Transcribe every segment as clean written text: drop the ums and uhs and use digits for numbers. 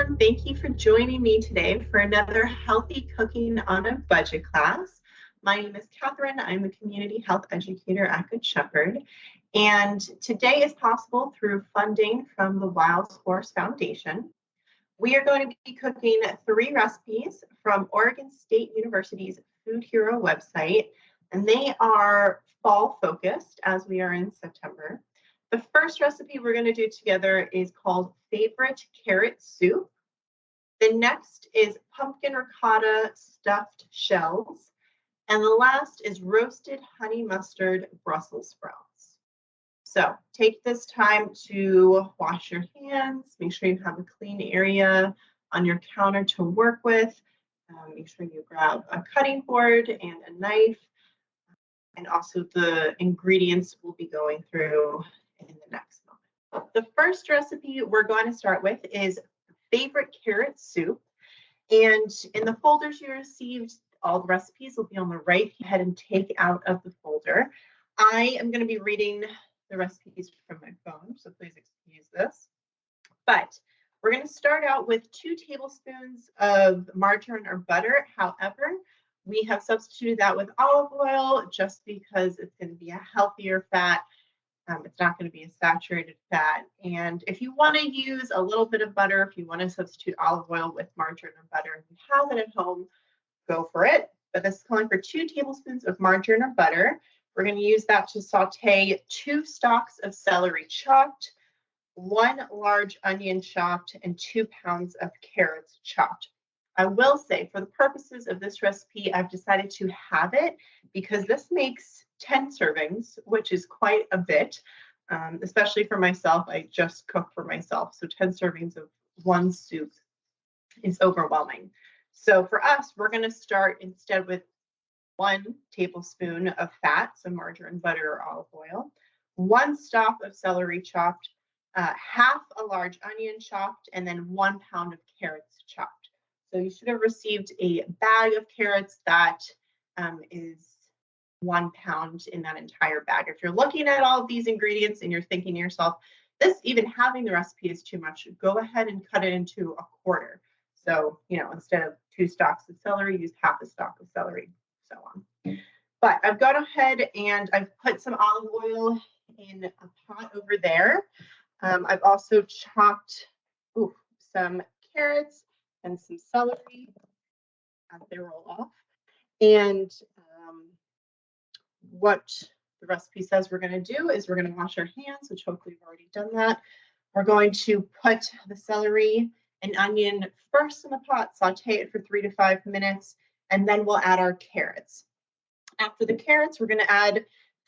everyone. Thank you for joining me today for another Healthy Cooking on a Budget class. My name is Catherine. I'm a community health educator at Good Shepherd. And today is possible through funding from the Wild Horse Foundation. We are going to be cooking 3 recipes from Oregon State University's Food Hero website, and they are fall focused as we are in September. The first recipe we're going to do together is called Favorite Carrot Soup. The next is Pumpkin Ricotta Stuffed Shells. And the last is Roasted Honey Mustard Brussels sprouts. So take this time to wash your hands. Make sure you have a clean area on your counter to work with. Make sure you grab a cutting board and a knife. And also the ingredients we'll be going through in the next moment. The first recipe we're going to start with is Favorite Carrot Soup. And in the folders you received, all the recipes will be on the right. Go ahead and take out of the folder. I am going to be reading the recipes from my phone, so please excuse this. But we're going to start out with 2 tablespoons of margarine or butter. However, we have substituted that with olive oil just because it's going to be a healthier fat. It's not going to be a saturated fat. And if you want to use a little bit of butter, if you want to substitute olive oil with margarine or butter, and you have it at home, go for it. But this is calling for 2 tablespoons of margarine or butter. We're going to use that to saute 2 stalks of celery chopped, 1 large onion chopped, and 2 pounds of carrots chopped. I will say, for the purposes of this recipe, I've decided to have it because this makes 10 servings, which is quite a bit, especially for myself. I just cook for myself, so 10 servings of one soup is overwhelming. So for us, we're going to start instead with 1 tablespoon of fat, so margarine, butter, or olive oil, 1 stalk of celery chopped, half a large onion chopped, and then 1 pound of carrots chopped. So you should have received a bag of carrots that is 1 pound in that entire bag. If you're looking at all of these ingredients and you're thinking to yourself, this even having the recipe is too much, go ahead and cut it into a quarter. So, instead of 2 stalks of celery, use half a stalk of celery, so on. But I've gone ahead and I've put some olive oil in a pot over there. I've also chopped some carrots and some celery as they roll off. And what the recipe says we're going to do is we're going to wash our hands, which hopefully we've already done that. We're going to put the celery and onion first in the pot, saute it for 3 to 5 minutes, and then we'll add our carrots. After the carrots, we're going to add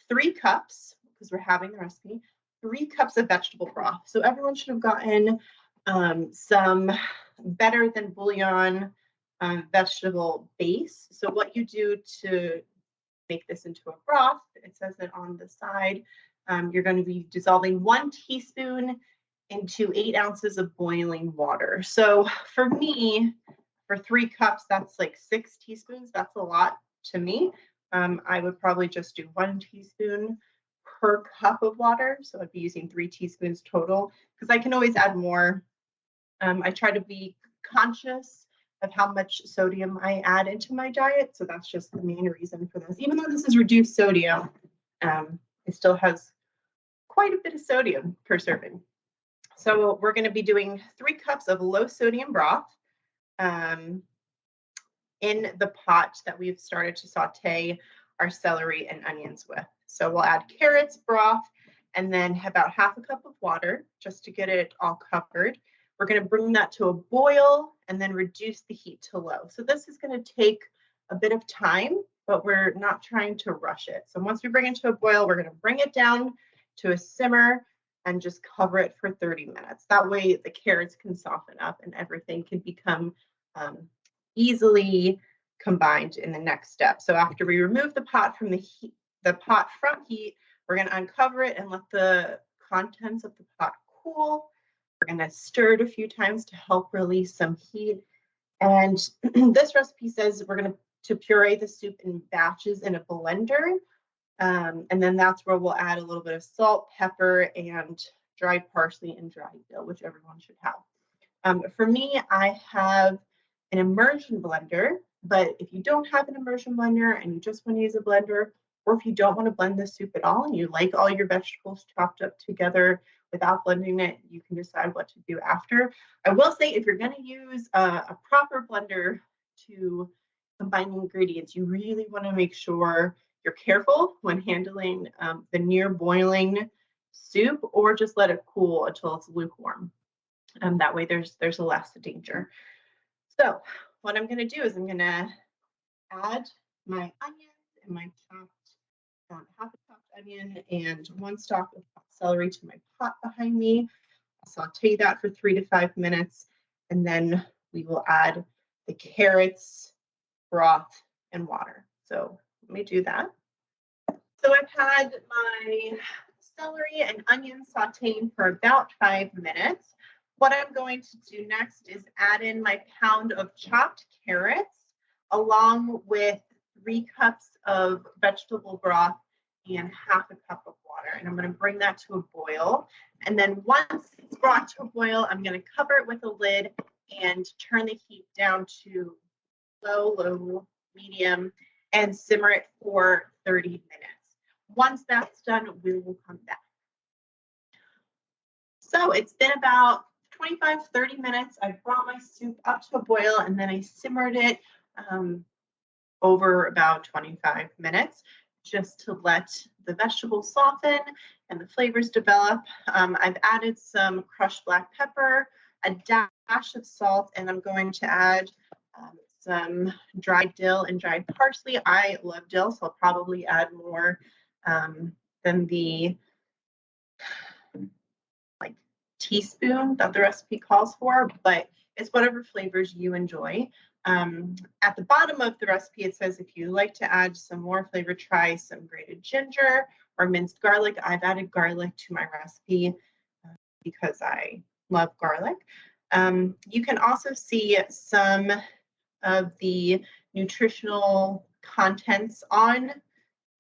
3 cups, because we're having the recipe, 3 cups of vegetable broth. So everyone should have gotten some better than bouillon vegetable base. So what you do to make this into a broth, it says it on the side, you're going to be dissolving 1 teaspoon into 8 ounces of boiling water. So for me, for 3 cups, that's like 6 teaspoons. That's a lot to me. I would probably just do 1 teaspoon per cup of water. So I'd be using 3 teaspoons total because I can always add more. I try to be conscious of how much sodium I add into my diet. So that's just the main reason for this. Even though this is reduced sodium, it still has quite a bit of sodium per serving. So we're going to be doing 3 cups of low sodium broth in the pot that we've started to saute our celery and onions with. So we'll add carrots, broth, and then about half a cup of water just to get it all covered. We're going to bring that to a boil and then reduce the heat to low. So this is going to take a bit of time, but we're not trying to rush it. So once we bring it to a boil, we're going to bring it down to a simmer and just cover it for 30 minutes. That way the carrots can soften up and everything can become easily combined in the next step. So after we remove the pot from the pot from heat, we're going to uncover it and let the contents of the pot cool. We're going to stir it a few times to help release some heat. And this recipe says we're going to puree the soup in batches in a blender. And then that's where we'll add a little bit of salt, pepper, and dried parsley and dried dill, which everyone should have. For me, I have an immersion blender, but if you don't have an immersion blender and you just want to use a blender, or if you don't want to blend the soup at all and you like all your vegetables chopped up together without blending it, you can decide what to do after. I will say if you're going to use a proper blender to combine the ingredients, you really want to make sure you're careful when handling the near boiling soup, or just let it cool until it's lukewarm. That way there's less danger. So what I'm going to do is I'm going to add my onions and my chopped half a chopped onion and 1 stalk of celery to my pot behind me. I'll saute that for 3 to 5 minutes, and then we will add the carrots, broth, and water. So let me do that. So I've had my celery and onion sauteing for about 5 minutes. What I'm going to do next is add in my pound of chopped carrots along with 3 cups of vegetable broth and half a cup of water. And I'm going to bring that to a boil. And then once it's brought to a boil, I'm going to cover it with a lid and turn the heat down to low, medium, and simmer it for 30 minutes. Once that's done, we will come back. So it's been about 25, 30 minutes. I brought my soup up to a boil and then I simmered it over about 25 minutes just to let the vegetables soften and the flavors develop. I've added some crushed black pepper, a dash of salt, and I'm going to add some dried dill and dried parsley. I love dill, so I'll probably add more than the teaspoon that the recipe calls for, but it's whatever flavors you enjoy. At the bottom of the recipe, it says if you like to add some more flavor, try some grated ginger or minced garlic. I've added garlic to my recipe because I love garlic. You can also see some of the nutritional contents on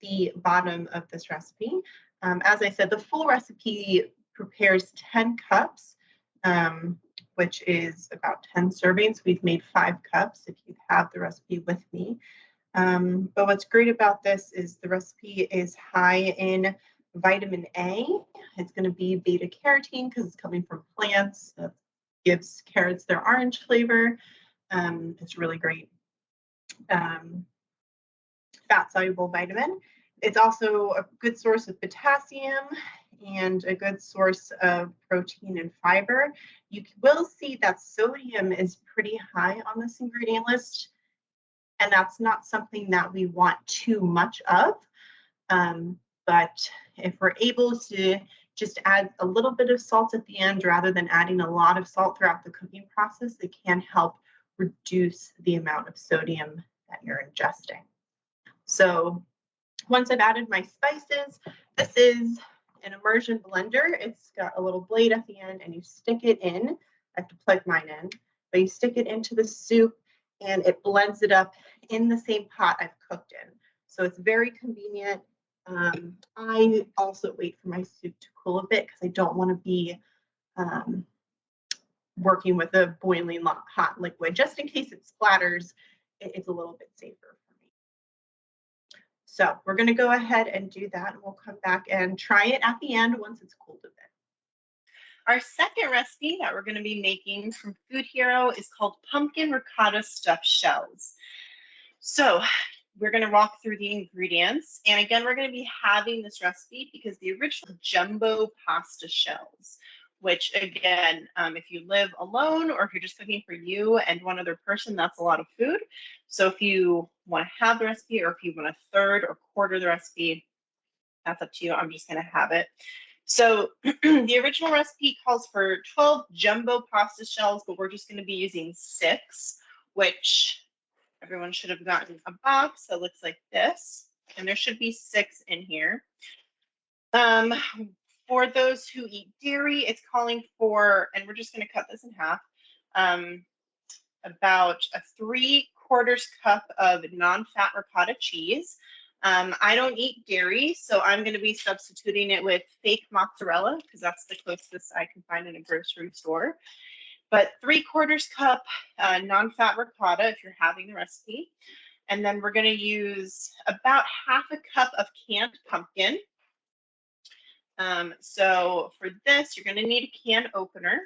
the bottom of this recipe. As I said, the full recipe prepares 10 cups, which is about 10 servings. We've made 5 cups if you have the recipe with me. But what's great about this is the recipe is high in vitamin A. It's going to be beta carotene because it's coming from plants. That gives carrots their orange flavor. It's really great fat soluble vitamin. It's also a good source of potassium and a good source of protein and fiber. You will see that sodium is pretty high on this ingredient list, and that's not something that we want too much of. But if we're able to just add a little bit of salt at the end rather than adding a lot of salt throughout the cooking process, it can help reduce the amount of sodium that you're ingesting. So once I've added my spices, this is an immersion blender. It's got a little blade at the end and you stick it in. I have to plug mine in, but you stick it into the soup and it blends it up in the same pot I've cooked in. So it's very convenient. I also wait for my soup to cool a bit because I don't want to be working with a boiling hot liquid. Just in case it splatters, it's a little bit safer for me. So we're going to go ahead and do that, and we'll come back and try it at the end once it's cooled a bit. Our second recipe that we're going to be making from Food Hero is called pumpkin ricotta stuffed shells. So we're going to walk through the ingredients. And again, we're going to be having this recipe because the original jumbo pasta shells, which again, if you live alone or if you're just cooking for you and one other person, that's a lot of food. So if you want to have the recipe or if you want a third or quarter the recipe, that's up to you. I'm just going to have it. So the original recipe calls for 12 jumbo pasta shells, but we're just going to be using 6, which everyone should have gotten a box that looks like this. And there should be 6 in here. For those who eat dairy, it's calling for, and we're just going to cut this in half, about a 3/4 cup of non-fat ricotta cheese. I don't eat dairy, so I'm going to be substituting it with fake mozzarella because that's the closest I can find in a grocery store. but 3/4 cup non-fat ricotta if you're having the recipe. And then we're going to use about 1/2 cup of canned pumpkin. So for this, you're going to need a can opener.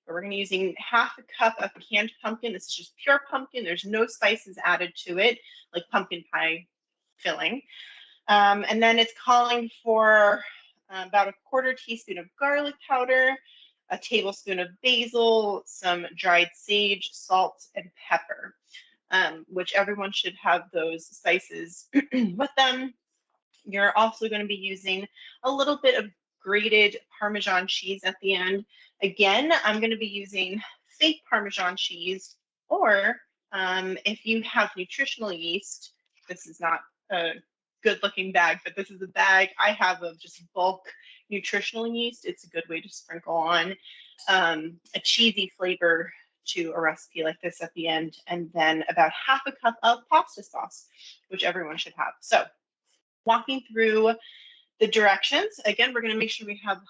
But we're going to be using 1/2 cup of canned pumpkin. This is just pure pumpkin. There's no spices added to it, like pumpkin pie filling. And then it's calling for about 1/4 teaspoon of garlic powder, a tablespoon of basil, some dried sage, salt, and pepper, which everyone should have those spices with them. You're also going to be using a little bit of grated Parmesan cheese at the end. Again, I'm going to be using fake Parmesan cheese, or if you have nutritional yeast, this is not a good looking bag, but this is a bag I have of just bulk nutritional yeast. It's a good way to sprinkle on a cheesy flavor to a recipe like this at the end, and then about 1/2 cup of pasta sauce, which everyone should have. So walking through the directions, again, we're going to make sure we have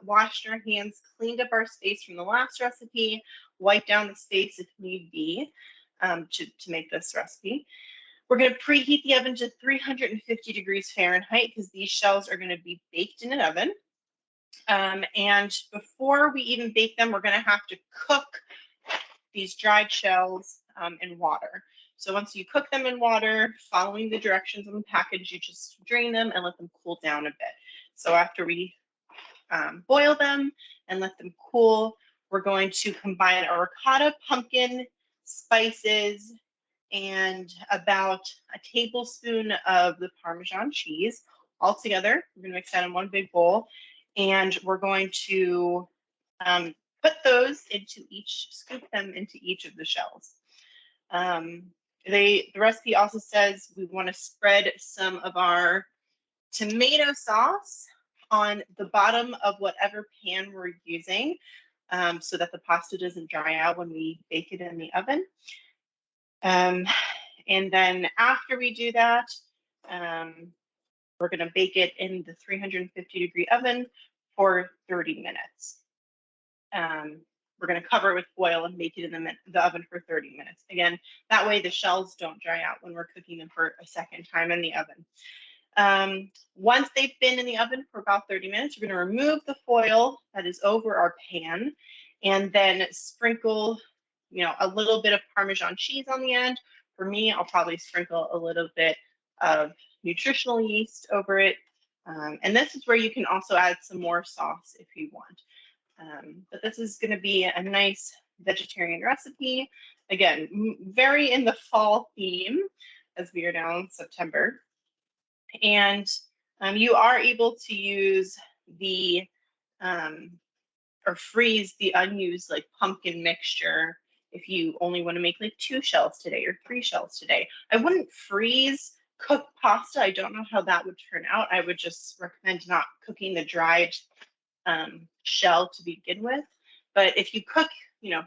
washed our hands, cleaned up our space from the last recipe, wiped down the space if need be to make this recipe. We're going to preheat the oven to 350 degrees Fahrenheit because these shells are going to be baked in an oven. And before we even bake them, we're going to have to cook these dried shells in water. So once you cook them in water, following the directions on the package, you just drain them and let them cool down a bit. So after we boil them and let them cool, we're going to combine our ricotta, pumpkin, spices, and about a tablespoon of the Parmesan cheese all together. We're going to mix that in one big bowl, and we're going to put those into scoop them into each of the shells. The recipe also says we want to spread some of our tomato sauce on the bottom of whatever pan we're using so that the pasta doesn't dry out when we bake it in the oven. And then after we do that, we're going to bake it in the 350-degree oven for 30 minutes. We're going to cover it with foil and bake it in the oven for 30 minutes. Again, that way the shells don't dry out when we're cooking them for a second time in the oven. Once they've been in the oven for about 30 minutes, we're going to remove the foil that is over our pan and then sprinkle, a little bit of Parmesan cheese on the end. For me, I'll probably sprinkle a little bit of nutritional yeast over it. And this is where you can also add some more sauce if you want. But this is going to be a nice vegetarian recipe. Again, very in the fall theme as we are now in September. And you are able to use or freeze the unused pumpkin mixture if you only want to make 2 shells today or 3 shells today. I wouldn't freeze cooked pasta. I don't know how that would turn out. I would just recommend not cooking the dried shell to begin with. But if you cook,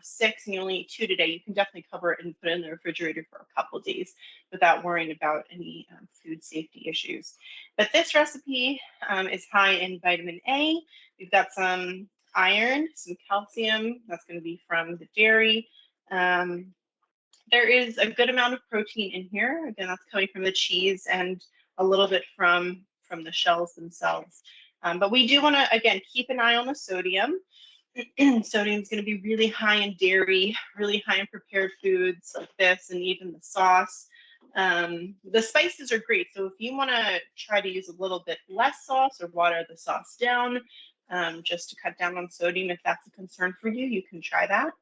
6 and you only eat 2 today, you can definitely cover it and put it in the refrigerator for a couple days without worrying about any food safety issues. But this recipe is high in vitamin A. We've got some iron, some calcium. That's going to be from the dairy. There is a good amount of protein in here. Again, that's coming from the cheese and a little bit from the shells themselves. But we do want to, again, keep an eye on the sodium. Sodium is going to be really high in dairy, really high in prepared foods like this, and even the sauce. The spices are great. So if you want to try to use a little bit less sauce or water the sauce down, just to cut down on sodium, if that's a concern for you, you can try that.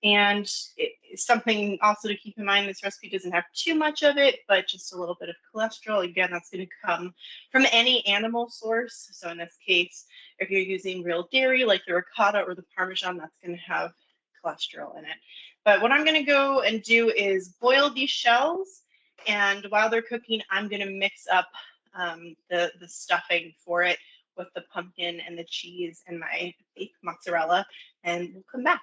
And it's something also to keep in mind, this recipe doesn't have too much of it, but just a little bit of cholesterol. Again, that's going to come from any animal source. So in this case, if you're using real dairy, like the ricotta or the Parmesan, that's going to have cholesterol in it. But what I'm going to go and do is boil these shells. And while they're cooking, I'm going to mix up the stuffing for it with the pumpkin and the cheese and my fake mozzarella, and we'll come back.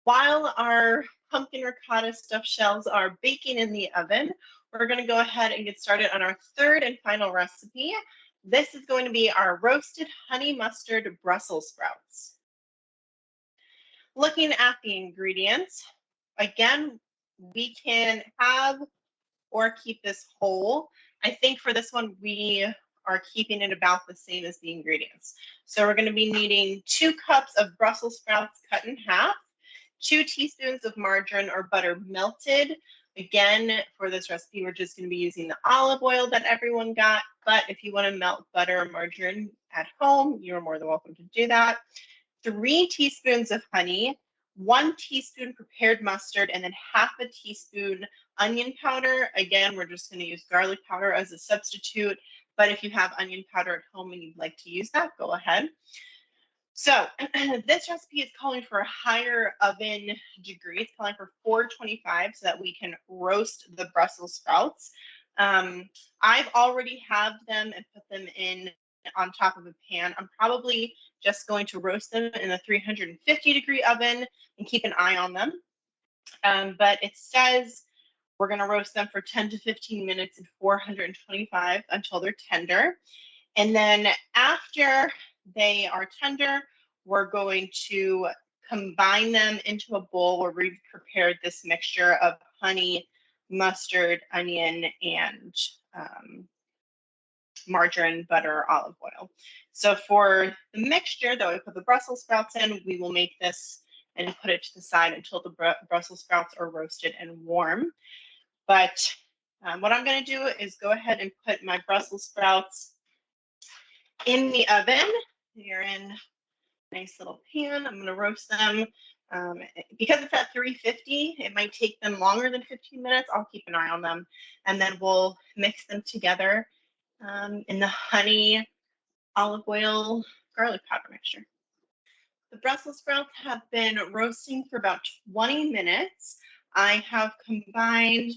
While our pumpkin ricotta stuffed shells are baking in the oven, we're going to go ahead and get started on our third and final recipe. This is going to be our roasted honey mustard Brussels sprouts. Looking at the ingredients, again, we can have or keep this whole. I think for this one, we are keeping it about the same as the ingredients. So we're going to be needing 2 cups of Brussels sprouts cut in half, 2 teaspoons of margarine or butter melted. Again, for this recipe, we're just going to be using the olive oil that everyone got. But if you want to melt butter or margarine at home, you're more than welcome to do that. 3 teaspoons of honey, 1 teaspoon prepared mustard, and then half a teaspoon onion powder. Again, we're just going to use garlic powder as a substitute, but if you have onion powder at home and you'd like to use that, go ahead. So this recipe is calling for a higher oven degree. It's calling for 425 so that we can roast the Brussels sprouts. I've already have them and put them in on top of a pan. I'm probably just going to roast them in a 350-degree oven and keep an eye on them. But it says we're going to roast them for 10 to 15 minutes in 425 until they're tender. And then after they are tender, we're going to combine them into a bowl where we've prepared this mixture of honey, mustard, onion, and margarine, butter, olive oil. So for the mixture that we put the Brussels sprouts in, we will make this and put it to the side until the Brussels sprouts are roasted and warm. But what I'm going to do is go ahead and put my Brussels sprouts in the oven. They're in a nice little pan. I'm going to roast them. Because it's at 350, it might take them longer than 15 minutes. I'll keep an eye on them. And then we'll mix them together in the honey, olive oil, garlic powder mixture. The Brussels sprouts have been roasting for about 20 minutes. I have combined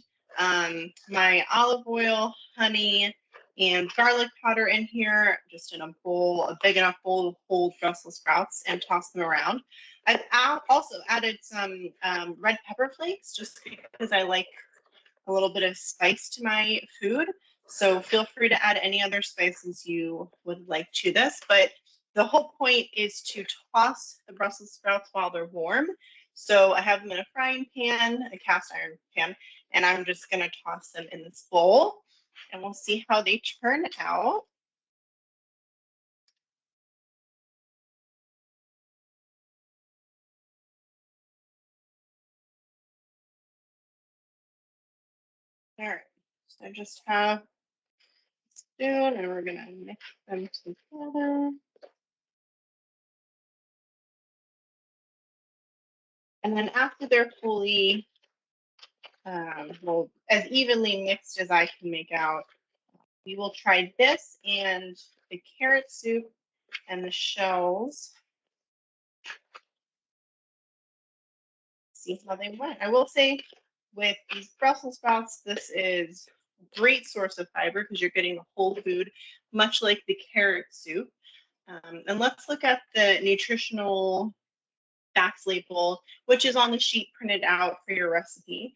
my olive oil, honey, and garlic powder in here, just in a bowl, a big enough bowl to hold Brussels sprouts, and toss them around. I've also added some red pepper flakes just because I like a little bit of spice to my food. So feel free to add any other spices you would like to this. But the whole point is to toss the Brussels sprouts while they're warm. So I have them in a frying pan, a cast iron pan, and I'm just going to toss them in this bowl. And we'll see how they turn out. All right, so I just have a spoon and we're going to mix them together. And then after they're fully, well, as evenly mixed as I can make out, we will try this and the carrot soup and the shells. See how they went. I will say with these Brussels sprouts, this is a great source of fiber because you're getting the whole food, much like the carrot soup. And let's look at the nutritional facts label, which is on the sheet printed out for your recipe.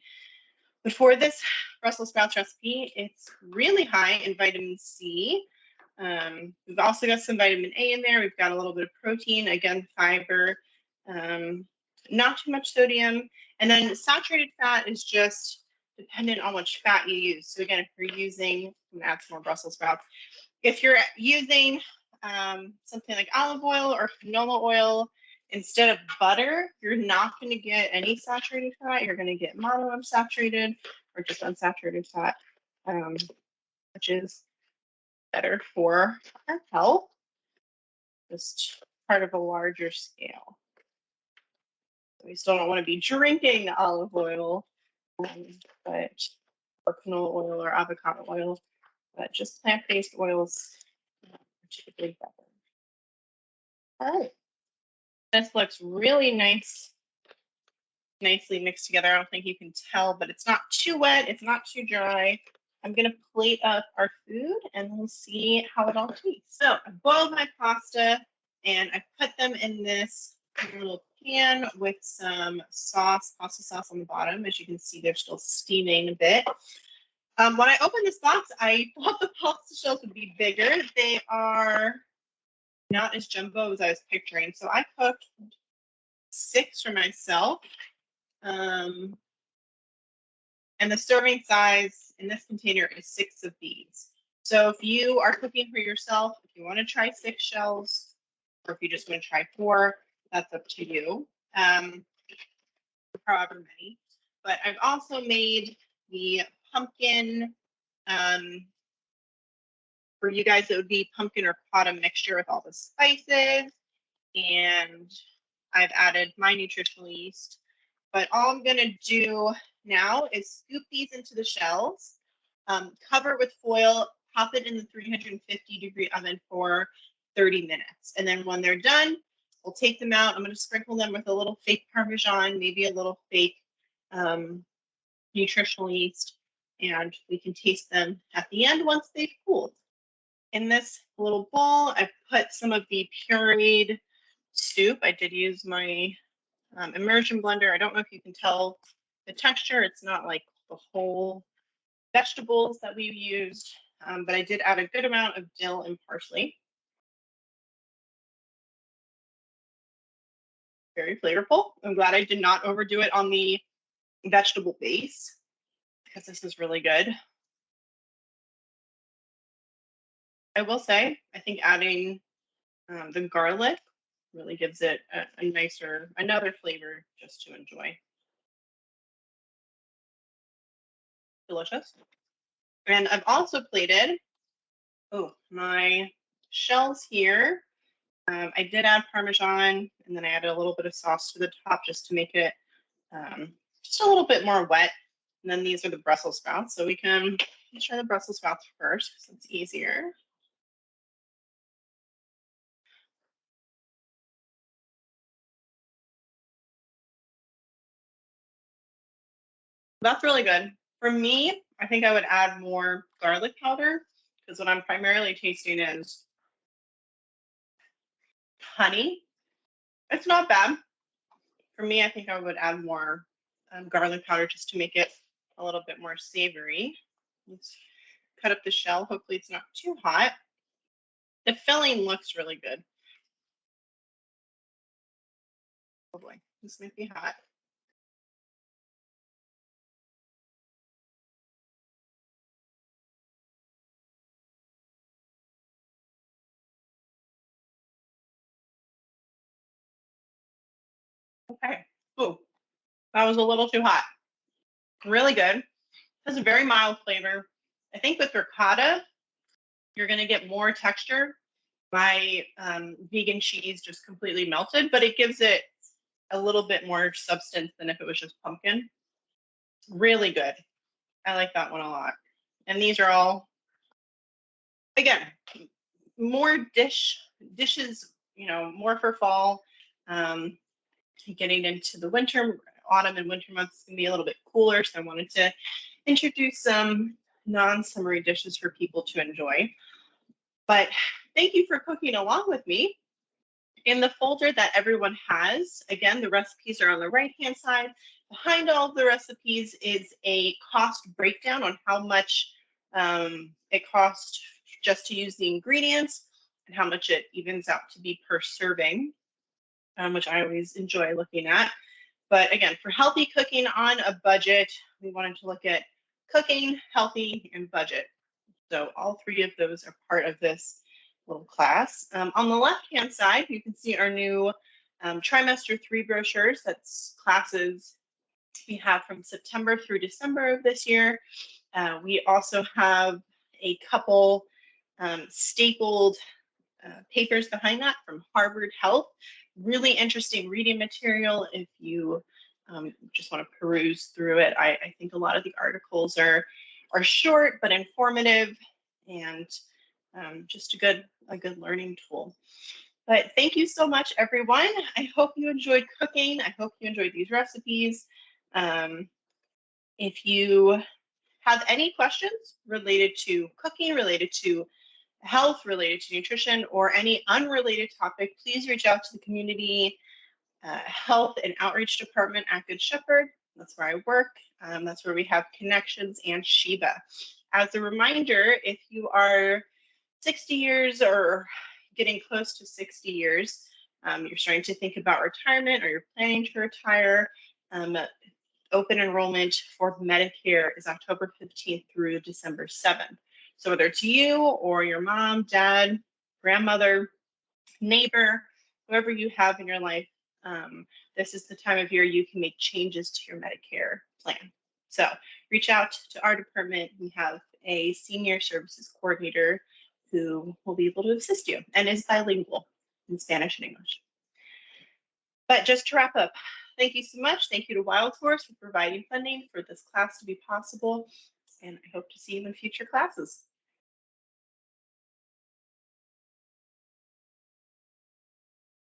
But for this Brussels sprouts recipe, it's really high in vitamin C. We've also got some vitamin A in there. We've got a little bit of protein, again, fiber, not too much sodium. And then saturated fat is just dependent on which fat you use. So again, if you're using, I'm gonna add some more Brussels sprouts. If you're using something like olive oil or canola oil instead of butter, you're not going to get any saturated fat. You're going to get monounsaturated or just unsaturated fat, which is better for our health, just part of a larger scale. We still don't want to be drinking olive oil, but or canola oil or avocado oil, but just plant-based oils are typically better. All right. This looks really nice, nicely mixed together. I don't think you can tell, but it's not too wet. It's not too dry. I'm going to plate up our food and we'll see how it all tastes. So I boiled my pasta and I put them in this little pan with some sauce, pasta sauce on the bottom. As you can see, they're still steaming a bit. When I opened this box, I thought the pasta shells would be bigger. They are not as jumbo as I was picturing. So I cooked 6 for myself. And the serving size in this container is 6 of these. So if you are cooking for yourself, if you want to try 6 shells, or if you just want to try 4, that's up to you. However many. But I've also made the pumpkin, for you guys, it would be pumpkin ricotta mixture with all the spices. And I've added my nutritional yeast. But all I'm gonna do now is scoop these into the shells, cover with foil, pop it in the 350-degree oven for 30 minutes. And then when they're done, we'll take them out. I'm gonna sprinkle them with a little fake Parmesan, maybe a little fake nutritional yeast, and we can taste them at the end once they've cooled. In this little bowl, I've put some of the pureed soup. I did use my immersion blender. I don't know if you can tell the texture. It's not like the whole vegetables that we've used, but I did add a good amount of dill and parsley. Very flavorful. I'm glad I did not overdo it on the vegetable base because this is really good. I will say, I think adding the garlic really gives it a nicer, another flavor just to enjoy. Delicious. And I've also plated, my shells here. I did add Parmesan, and then I added a little bit of sauce to the top just to make it just a little bit more wet. And then these are the Brussels sprouts. So we can try the Brussels sprouts first because it's easier. That's really good. For me, I think I would add more garlic powder because what I'm primarily tasting is honey. It's not bad. For me, I think I would add more garlic powder just to make it a little bit more savory. Let's cut up the shell. Hopefully it's not too hot. The filling looks really good. Oh boy, this might be hot. Okay. Oh, that was a little too hot. Really good. Has a very mild flavor. I think with ricotta, you're going to get more texture. My vegan cheese just completely melted, but it gives it a little bit more substance than if it was just pumpkin. Really good. I like that one a lot. And these are all, again, more dishes, more for fall. Getting into the winter, autumn and winter months can be a little bit cooler, so I wanted to introduce some non-summery dishes for people to enjoy. But thank you for cooking along with me. In the folder that everyone has, again, the recipes are on the right-hand side. Behind all of the recipes is a cost breakdown on how much it costs just to use the ingredients and how much it evens out to be per serving, which I always enjoy looking at. But again, for healthy cooking on a budget, we wanted to look at cooking, healthy, and budget. So all 3 of those are part of this little class. On the left-hand side, you can see our new trimester 3 brochures. That's classes we have from September through December of this year. We also have a couple stapled papers behind that from Harvard Health. Really interesting reading material if you just want to peruse through it. I think a lot of the articles are short but informative and just a good learning tool. But thank you so much, everyone. I hope you enjoyed cooking. I hope you enjoyed these recipes. If you have any questions related to cooking, related to health, related to nutrition, or any unrelated topic, please reach out to the Community Health and Outreach Department at Good Shepherd. That's where I work. That's where we have Connections and Sheba. As a reminder, if you are 60 years or getting close to 60 years, you're starting to think about retirement or you're planning to retire, open enrollment for Medicare is October 15th through December 7th. So whether it's you or your mom, dad, grandmother, neighbor, whoever you have in your life, this is the time of year you can make changes to your Medicare plan. So reach out to our department. We have a senior services coordinator who will be able to assist you and is bilingual in Spanish and English. But just to wrap up, thank you so much. Thank you to WildForce for providing funding for this class to be possible. And I hope to see you in future classes.